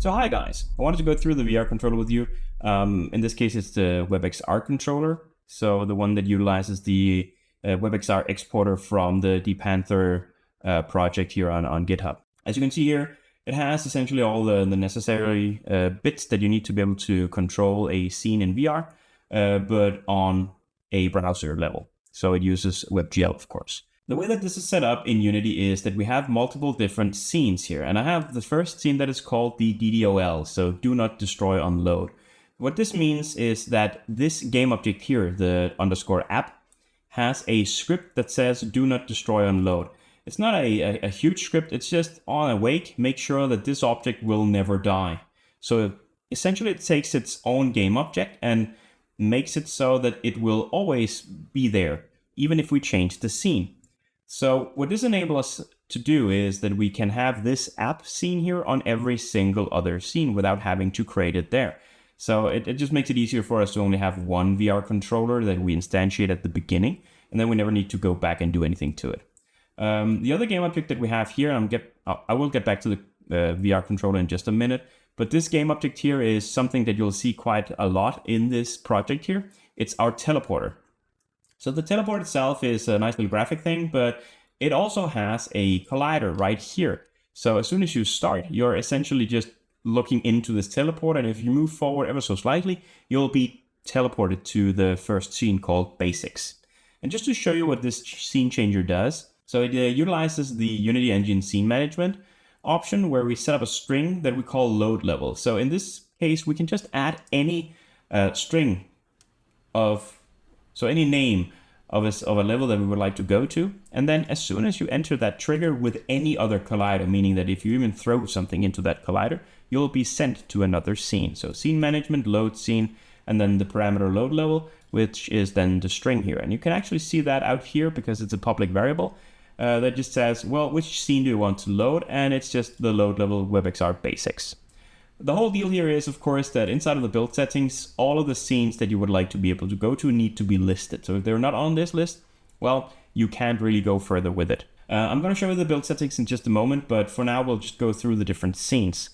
So hi guys, I wanted to go through the VR controller with you. In this case, it's the WebXR controller. So the one that utilizes the WebXR exporter from the dpanther project here on GitHub. As you can see here, it has essentially all the necessary bits that you need to be able to control a scene in VR, but on a browser level. So it uses WebGL, of course. The way that this is set up in Unity is that we have multiple different scenes here. And I have the first scene that is called the DDoL, so do not destroy on load. What this means is that this game object here, the _app, has a script that says do not destroy on load. It's not a huge script, it's just on awake, make sure that this object will never die. So essentially it takes its own game object and makes it so that it will always be there, even if we change the scene. So what this enables us to do is that we can have this app scene here on every single other scene without having to create it there. So it just makes it easier for us to only have one VR controller that we instantiate at the beginning, and then we never need to go back and do anything to it. The other game object that we have here, I will get back to the VR controller in just a minute, but this game object here is something that you'll see quite a lot in this project here. It's our teleporter. So the teleport itself is a nice little graphic thing, but it also has a collider right here. So as soon as you start, you're essentially just looking into this teleport, and if you move forward ever so slightly, you'll be teleported to the first scene called Basics. And just to show you what this scene changer does, so it utilizes the Unity Engine scene management option where we set up a string that we call load level. So in this case, we can just add any string so any name of a level that we would like to go to. And then as soon as you enter that trigger with any other collider, meaning that if you even throw something into that collider, you'll be sent to another scene. So scene management, load scene, and then the parameter load level, which is then the string here. And you can actually see that out here because it's a public variable that just says, well, which scene do you want to load? And it's just the load level WebXR basics. The whole deal here is, of course, that inside of the build settings, all of the scenes that you would like to be able to go to need to be listed. So if they're not on this list, well, you can't really go further with it. I'm going to show you the build settings in just a moment, but for now, we'll just go through the different scenes.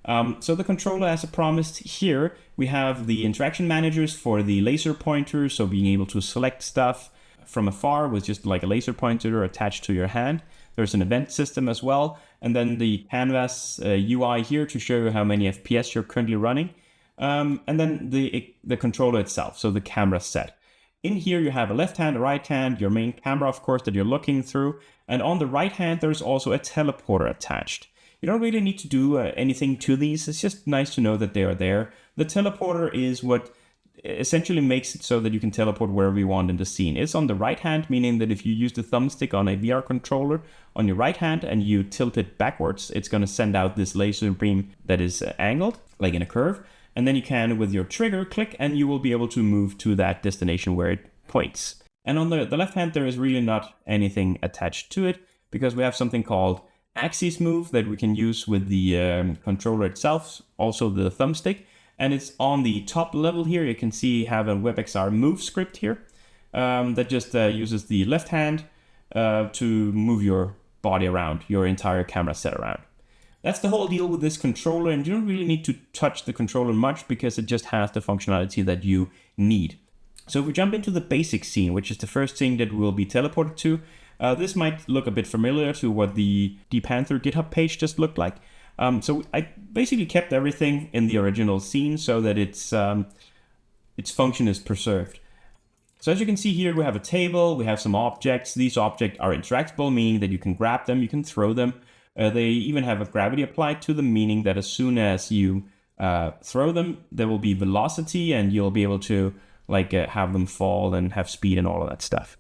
So the controller, as I promised here, we have the interaction managers for the laser pointer, so being able to select stuff from afar with just like a laser pointer attached to your hand. There's an event system as well, and then the canvas UI here to show you how many FPS you're currently running, and then the controller itself, so the camera set. In here you have a left hand, a right hand, your main camera, of course, that you're looking through, and on the right hand there's also a teleporter attached. You don't really need to do anything to these, it's just nice to know that they are there. The teleporter is what essentially makes it so that you can teleport wherever you want in the scene. It's on the right hand, meaning that if you use the thumbstick on a VR controller on your right hand and you tilt it backwards, it's going to send out this laser beam that is angled, like in a curve. And then you can, with your trigger, click and you will be able to move to that destination where it points. And on the left hand, there is really not anything attached to it because we have something called axis move that we can use with the controller itself, also the thumbstick. And it's on the top level here. You can see have a WebXR move script here that just uses the left hand to move your body around, your entire camera set around. That's the whole deal with this controller, and you don't really need to touch the controller much because it just has the functionality that you need. So if we jump into the basic scene, which is the first thing that we'll be teleported to, this might look a bit familiar to what the dpanther GitHub page just looked like. So I basically kept everything in the original scene so that its function is preserved. So as you can see here, we have a table, we have some objects. These objects are interactable, meaning that you can grab them, you can throw them. They even have a gravity applied to them, meaning that as soon as you throw them, there will be velocity and you'll be able to have them fall and have speed and all of that stuff.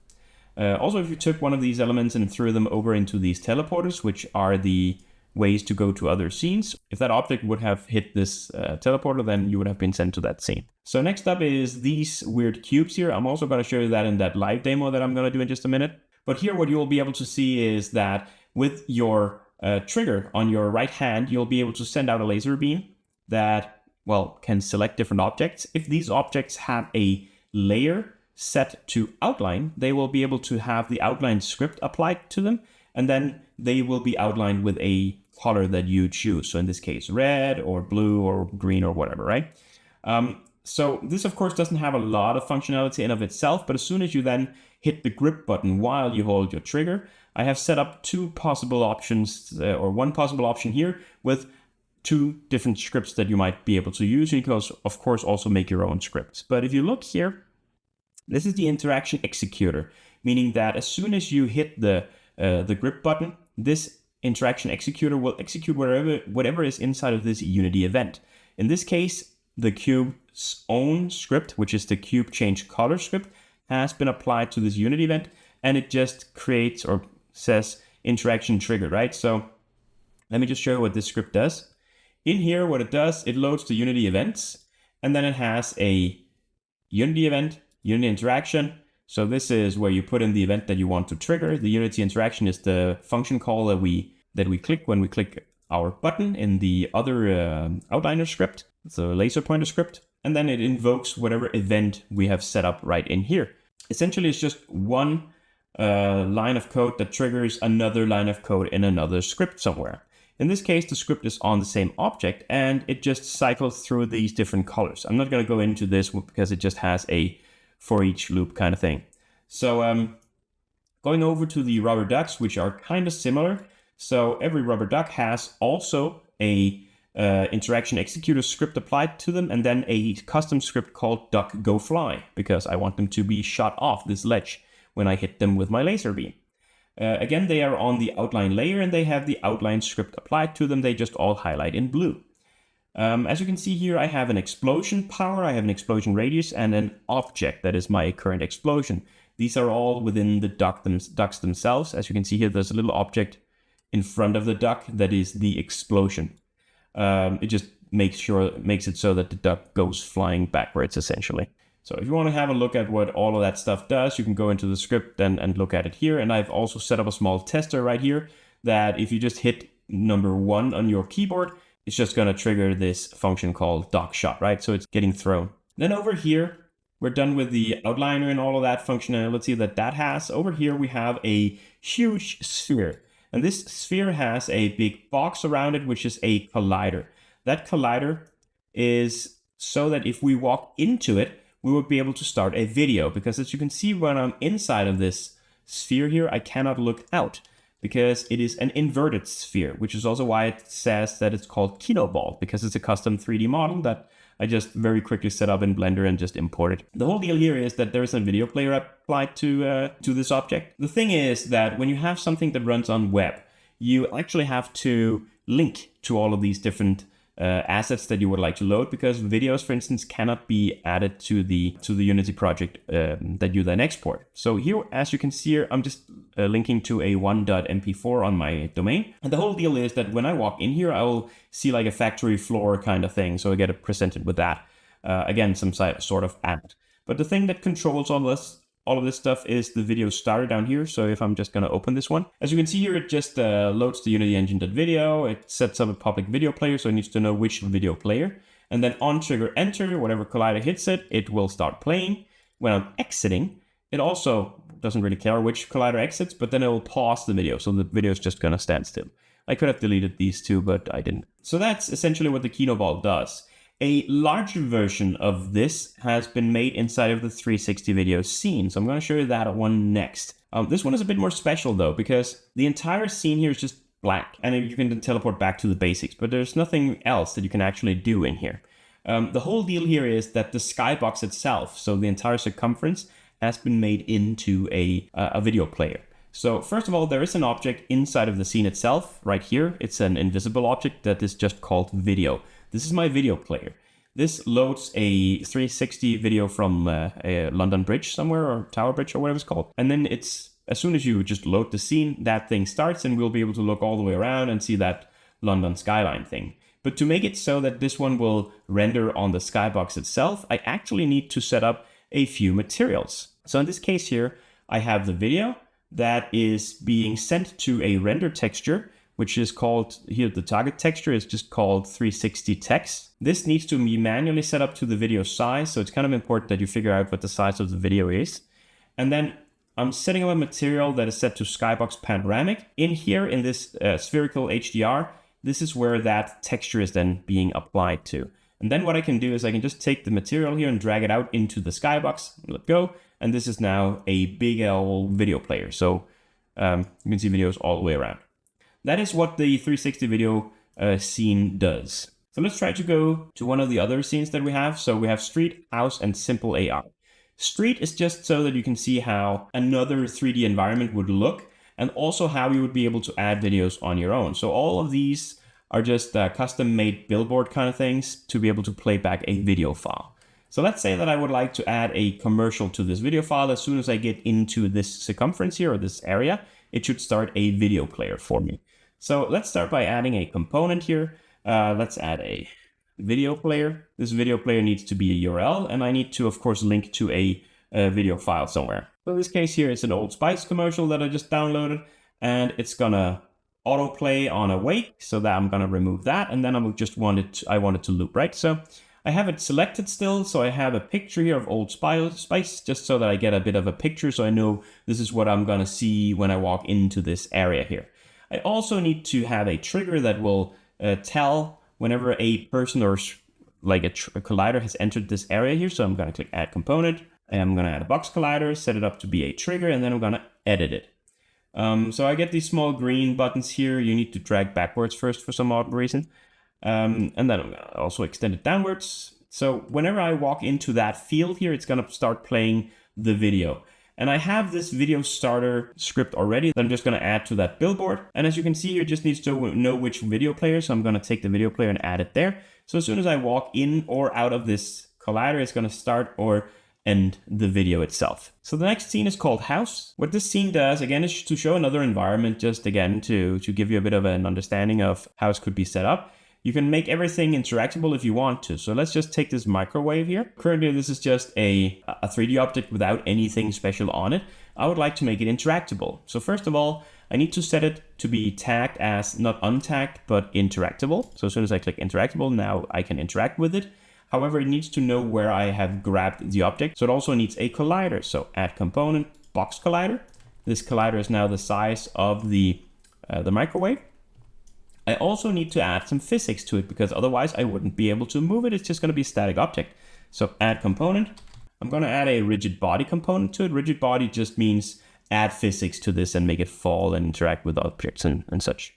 Also, if you took one of these elements and threw them over into these teleporters, which are the ways to go to other scenes. If that object would have hit this teleporter, then you would have been sent to that scene. So next up is these weird cubes here. I'm also going to show you that in that live demo that I'm going to do in just a minute. But here what you'll be able to see is that with your trigger on your right hand, you'll be able to send out a laser beam that, well, can select different objects. If these objects have a layer set to outline, they will be able to have the outline script applied to them, and then they will be outlined with a color that you choose. So in this case, red or blue or green or whatever, right? So this, of course, doesn't have a lot of functionality in of itself, but as soon as you then hit the grip button while you hold your trigger, I have set up two possible options, or one possible option here with two different scripts that you might be able to use. You can, of course, also make your own scripts. But if you look here, this is the interaction executor, meaning that as soon as you hit the grip button, this interaction executor will execute whatever is inside of this Unity event. In this case, the cube's own script, which is the cube change color script, has been applied to this Unity event, and it just creates or says interaction trigger, right? So let me just show you what this script does. In here, what it does, it loads the Unity events, and then it has a Unity event, Unity interaction. So this is where you put in the event that you want to trigger. The Unity interaction is the function call that we click when we click our button in the other outliner script, the laser pointer script, and then it invokes whatever event we have set up right in here. Essentially, it's just one line of code that triggers another line of code in another script somewhere. In this case, the script is on the same object, and it just cycles through these different colors. I'm not going to go into this because it just has a for each loop kind of thing. So going over to the rubber ducks, which are kind of similar. So every rubber duck has also a interaction executor script applied to them, and then a custom script called duck go fly, because I want them to be shot off this ledge when I hit them with my laser beam. Again, they are on the outline layer, and they have the outline script applied to them. They just all highlight in blue. As you can see here, I have an explosion power, I have an explosion radius, and an object that is my current explosion. These are all within the ducks themselves. As you can see here, there's a little object in front of the duck that is the explosion. It just makes it so that the duck goes flying backwards, essentially. So if you want to have a look at what all of that stuff does, you can go into the script and look at it here. And I've also set up a small tester right here that if you just hit number 1 on your keyboard, it's just going to trigger this function called dock shot, right? So it's getting thrown. Then over here, we're done with the outliner and all of that functionality that has. Over here, we have a huge sphere. And this sphere has a big box around it, which is a collider. That collider is so that if we walk into it, we would be able to start a video. Because as you can see, when I'm inside of this sphere here, I cannot look out, because it is an inverted sphere, which is also why it says that it's called Kino Ball, because it's a custom 3D model that I just very quickly set up in Blender and just imported. The whole deal here is that there is a video player applied to this object. The thing is that when you have something that runs on web, you actually have to link to all of these different assets that you would like to load, because videos, for instance, cannot be added to the Unity project that you then export. So here, as you can see here, I'm just linking to a 1.mp4 on my domain. And the whole deal is that when I walk in here, I will see like a factory floor kind of thing. So I get it presented with that. Again, some sort of app. But the thing that controls all of this stuff is the video starter down here. So if I'm just going to open this one, as you can see here, it just loads the Unity engine.video. It sets up a public video player, so it needs to know which video player. And then on trigger enter, whatever collider hits it, it will start playing. When I'm exiting, it also doesn't really care which collider exits, but then it will pause the video. So the video is just going to stand still. I could have deleted these two, but I didn't. So that's essentially what the Kino Ball does. A larger version of this has been made inside of the 360 video scene. So I'm going to show you that one next. This one is a bit more special though, because the entire scene here is just black, and you can teleport back to the basics, but there's nothing else that you can actually do in here. The whole deal here is that the skybox itself, so the entire circumference, has been made into a video player. So first of all, there is an object inside of the scene itself right here. It's an invisible object that is just called video. This is my video player. This loads a 360 video from a London Bridge somewhere, or Tower Bridge, or whatever it's called. And then as soon as you just load the scene, that thing starts, and we'll be able to look all the way around and see that London skyline thing. But to make it so that this one will render on the skybox itself, I actually need to set up a few materials. So in this case here, I have the video that is being sent to a render texture, which is called, here the target texture is just called 360 text. This needs to be manually set up to the video size, so it's kind of important that you figure out what the size of the video is. And then I'm setting up a material that is set to skybox panoramic. In here, in this spherical HDR, this is where that texture is then being applied to. And then what I can do is I can just take the material here and drag it out into the skybox, let go, and this is now a big old video player. So you can see videos all the way around. That is what the 360 video scene does. So let's try to go to one of the other scenes that we have. So we have street, house, and simple AR. Street is just so that you can see how another 3D environment would look, and also how you would be able to add videos on your own. So all of these are just custom made billboard kind of things to be able to play back a video file. So let's say that I would like to add a commercial to this video file. As soon as I get into this circumference here, or this area, it should start a video player for me. So let's start by adding a component here. Let's add a video player. This video player needs to be a URL, and I need to, of course, link to a video file somewhere. So in this case here, it's an Old Spice commercial that I just downloaded, and it's gonna autoplay on awake, so that I'm gonna remove that, and then I want it to loop, right? So I have it selected still, so I have a picture here of Old Spice, just so that I get a bit of a picture, so I know this is what I'm gonna see when I walk into this area here. I also need to have a trigger that will tell whenever a person or like a collider has entered this area here. So I'm gonna click Add Component, and I'm gonna add a box collider, set it up to be a trigger, and then I'm gonna edit it. So I get these small green buttons here. You need to drag backwards first for some odd reason. And then I'm gonna also extend it downwards. So whenever I walk into that field here, it's gonna start playing the video. And I have this video starter script already that I'm just gonna add to that billboard. And as you can see, it just needs to know which video player. So I'm gonna take the video player and add it there. So as soon as I walk in or out of this collider, it's gonna start or end the video itself. So the next scene is called House. What this scene does, again, is to show another environment, just again, to give you a bit of an understanding of how it could be set up. You can make everything interactable if you want to. So let's just take this microwave here. Currently, this is just a 3D object without anything special on it. I would like to make it interactable. So first of all, I need to set it to be tagged as not untagged, but interactable. So as soon as I click interactable, now I can interact with it. However, it needs to know where I have grabbed the object. So it also needs a collider. So add component, box collider. This collider is now the size of the microwave. I also need to add some physics to it, because otherwise I wouldn't be able to move it. It's just going to be a static object. So add component. I'm going to add a rigid body component to it. Rigid body just means add physics to this and make it fall and interact with objects and such.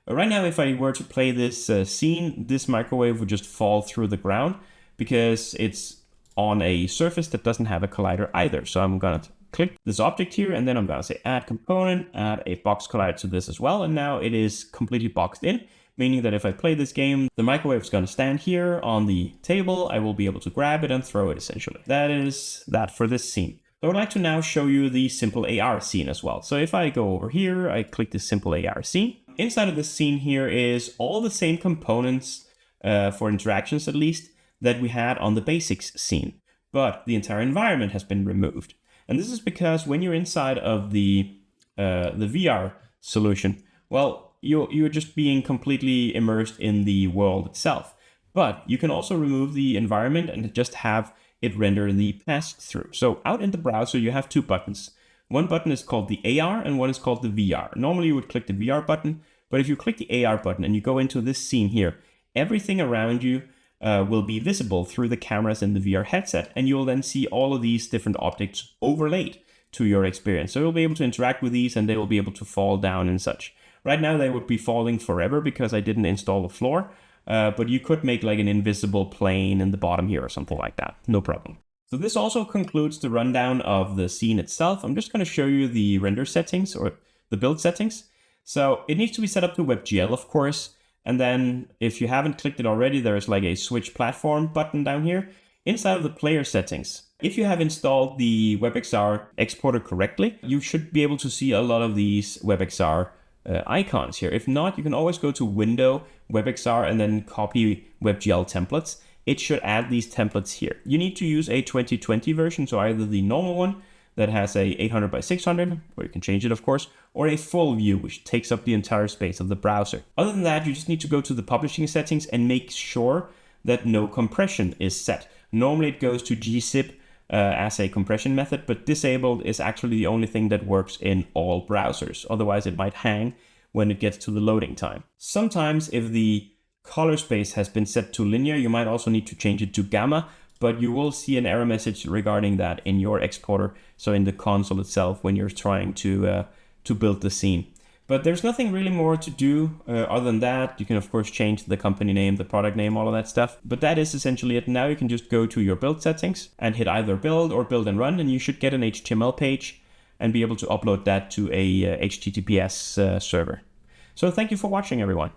Right now, if I were to play this scene, this microwave would just fall through the ground because it's on a surface that doesn't have a collider either. So I'm going to click this object here, and then I'm going to say add component, add a box collider to this as well. And now it is completely boxed in, meaning that if I play this game, the microwave is going to stand here on the table. I will be able to grab it and throw it essentially. That is that for this scene. I would like to now show you the simple AR scene as well. So if I go over here, I click the simple AR scene. Inside of this scene here is all the same components for interactions at least that we had on the basics scene, but the entire environment has been removed. And this is because when you're inside of the VR solution, well, you're just being completely immersed in the world itself. But you can also remove the environment and just have it render the pass-through. So out in the browser, you have two buttons. One button is called the AR and one is called the VR. Normally you would click the VR button, but if you click the AR button and you go into this scene here, everything around you will be visible through the cameras in the VR headset, and you'll then see all of these different objects overlaid to your experience. So you'll be able to interact with these and they will be able to fall down and such. Right now they would be falling forever because I didn't install the floor, but you could make like an invisible plane in the bottom here or something like that, no problem. So this also concludes the rundown of the scene itself. I'm just going to show you the render settings or the build settings. So it needs to be set up to WebGL, of course. And then if you haven't clicked it already, there's like a switch platform button down here. Inside of the player settings, if you have installed the WebXR exporter correctly, you should be able to see a lot of these WebXR icons here. If not, you can always go to Window, WebXR, and then copy WebGL templates. It should add these templates here. You need to use a 2020 version, so either the normal one that has a 800 by 600, or you can change it of course, or a full view, which takes up the entire space of the browser. Other than that, you just need to go to the publishing settings and make sure that no compression is set. Normally it goes to gzip as a compression method, but disabled is actually the only thing that works in all browsers. Otherwise it might hang when it gets to the loading time. Sometimes if the color space has been set to linear, you might also need to change it to gamma, but you will see an error message regarding that in your exporter, so in the console itself when you're trying to build the scene. But there's nothing really more to do other than that. You can of course change the company name, the product name, all of that stuff. But that is essentially it. Now you can just go to your build settings and hit either build or build and run, and you should get an HTML page and be able to upload that to a HTTPS server. So thank you for watching, everyone.